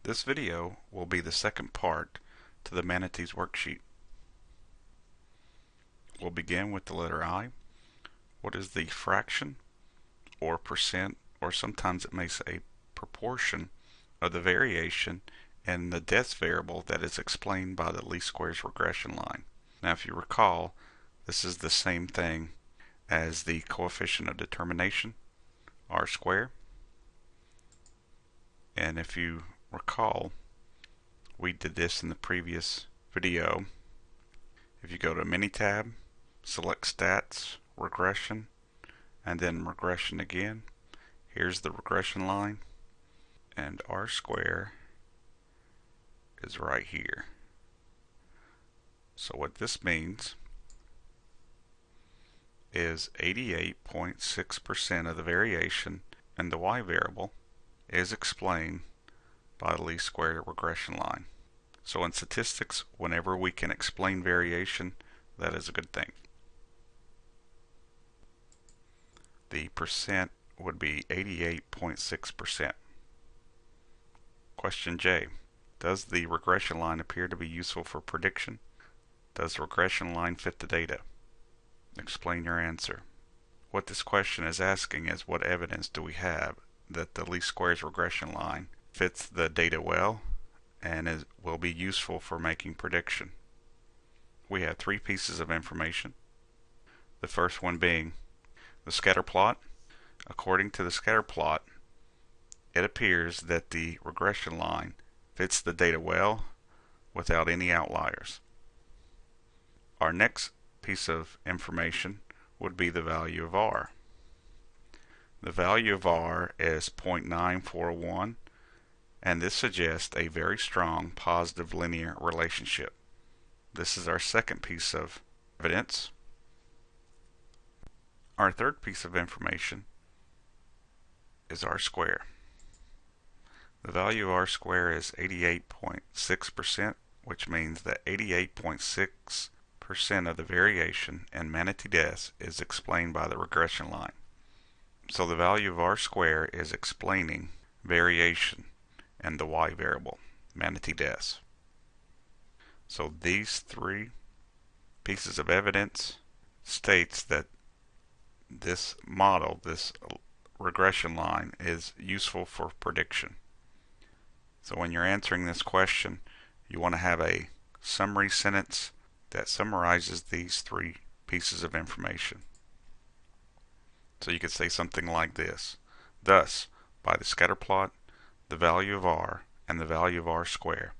This video will be the second part to the Manatee's worksheet. We'll begin with the letter I. What is the fraction or percent, or sometimes it may say proportion, of the variation in the deaths variable that is explained by the least squares regression line? Now, if you recall, this is the same thing as the coefficient of determination, r squared. And if you recall, we did this in the previous video. If you go to Mini tab, select Stats, Regression, and then Regression again, here's the regression line, and r squared is right here. So what this means is 88.6% of the variation in the y variable is explained by the least square regression line. So in statistics, whenever we can explain variation, that is a good thing. The percent would be 88.6%. Question J. Does the regression line appear to be useful for prediction? Does the regression line fit the data? Explain your answer. What this question is asking is, what evidence do we have that the least squares regression line fits the data well and will be useful for making prediction? We have three pieces of information. The first one being the scatter plot. According to the scatter plot, it appears that the regression line fits the data well without any outliers. Our next piece of information would be the value of R. The value of R is 0.941, and this suggests a very strong positive linear relationship. This is our second piece of evidence. Our third piece of information is R squared. The value of R squared is 88.6%, which means that 88.6% of the variation in Manatee deaths is explained by the regression line. So the value of R squared is explaining variation in the y variable, Manatee deaths. So these three pieces of evidence states that this model, this regression line, is useful for prediction. So when you're answering this question, you want to have a summary sentence that summarizes these three pieces of information. So you could say something like this: thus, by the scatter plot, the value of R and the value of R squared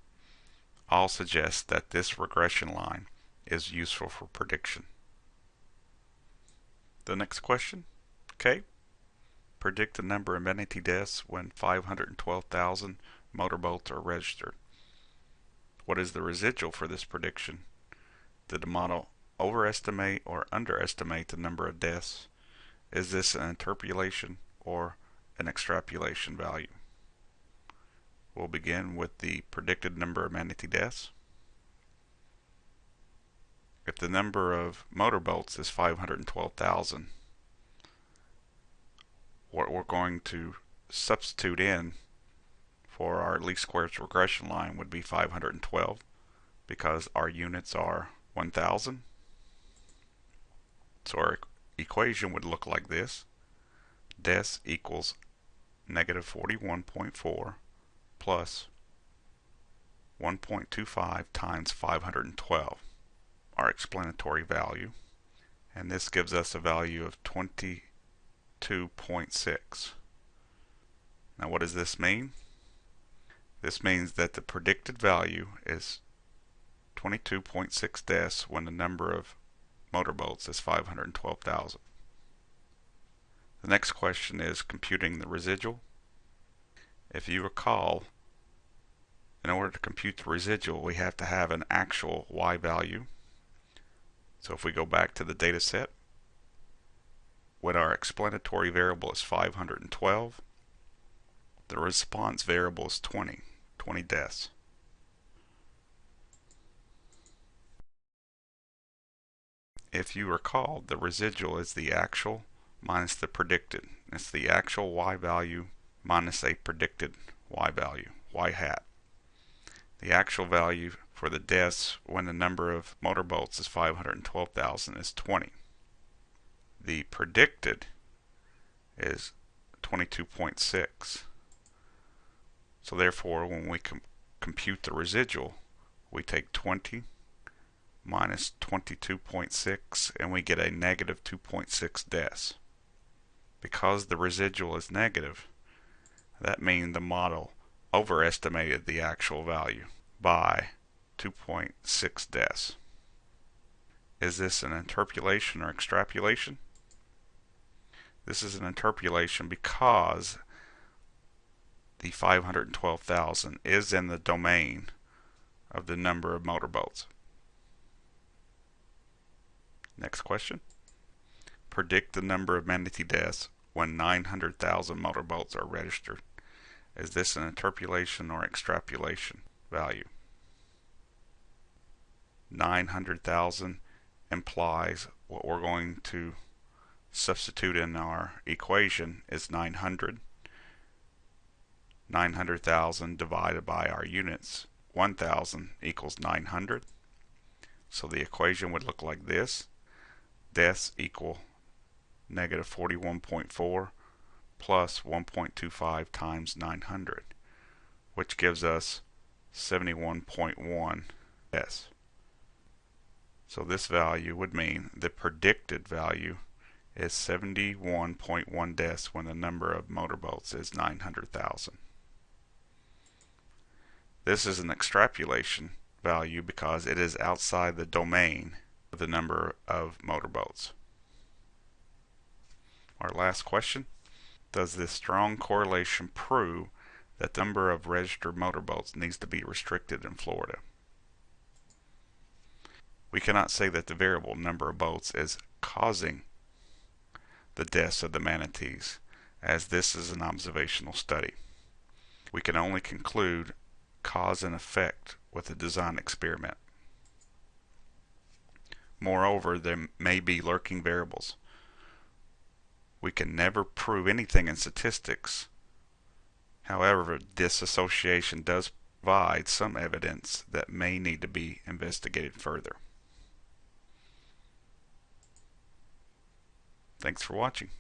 all suggest that this regression line is useful for prediction. The next question, K. Predict the number of Manatee deaths when 512,000 motorboats are registered. What is the residual for this prediction? Did the model overestimate or underestimate the number of deaths? Is this an interpolation or an extrapolation value? We'll begin with the predicted number of Manatee deaths. If the number of motorboats is 512,000, what we're going to substitute in for our least squares regression line would be 512, because our units are 1,000. So our equation would look like this: deaths equals negative 41.4 plus 1.25 times 512, our explanatory value, and this gives us a value of 22.6. Now what does this mean? This means that the predicted value is 22.6 deaths when the number of motorboats is 512,000. The next question is computing the residual. If you recall, in order to compute the residual, we have to have an actual y value. So if we go back to the data set, when our explanatory variable is 512, the response variable is 20 deaths. If you recall, the residual is the actual minus the predicted. It's the actual y value minus a predicted y value, y hat. The actual value for the deaths when the number of motorboats is 512,000 is 20. The predicted is 22.6. So therefore, when we compute the residual, we take 20 minus 22.6 and we get a negative 2.6 deaths. Because the residual is negative, that means the model overestimated the actual value by 2.6 deaths. Is this an interpolation or extrapolation? This is an interpolation because the 512,000 is in the domain of the number of motorboats. Next question. Predict the number of Manatee deaths when 900,000 motorboats are registered. Is this an interpolation or extrapolation value? 900,000 implies what we're going to substitute in our equation is 900. 900,000 divided by our units, 1,000 equals 900. So the equation would look like this. Deaths equal negative 41.4 plus 1.25 times 900, which gives us 71.1 deaths. So this value would mean the predicted value is 71.1 deaths when the number of motorboats is 900,000. This is an extrapolation value because it is outside the domain of the number of motorboats. Our last question. Does this strong correlation prove that the number of registered motorboats needs to be restricted in Florida? We cannot say that the variable number of boats is causing the deaths of the manatees, as this is an observational study. We can only conclude cause and effect with a design experiment. Moreover, there may be lurking variables. We can never prove anything in statistics. However, this association does provide some evidence that may need to be investigated further. Thanks for watching.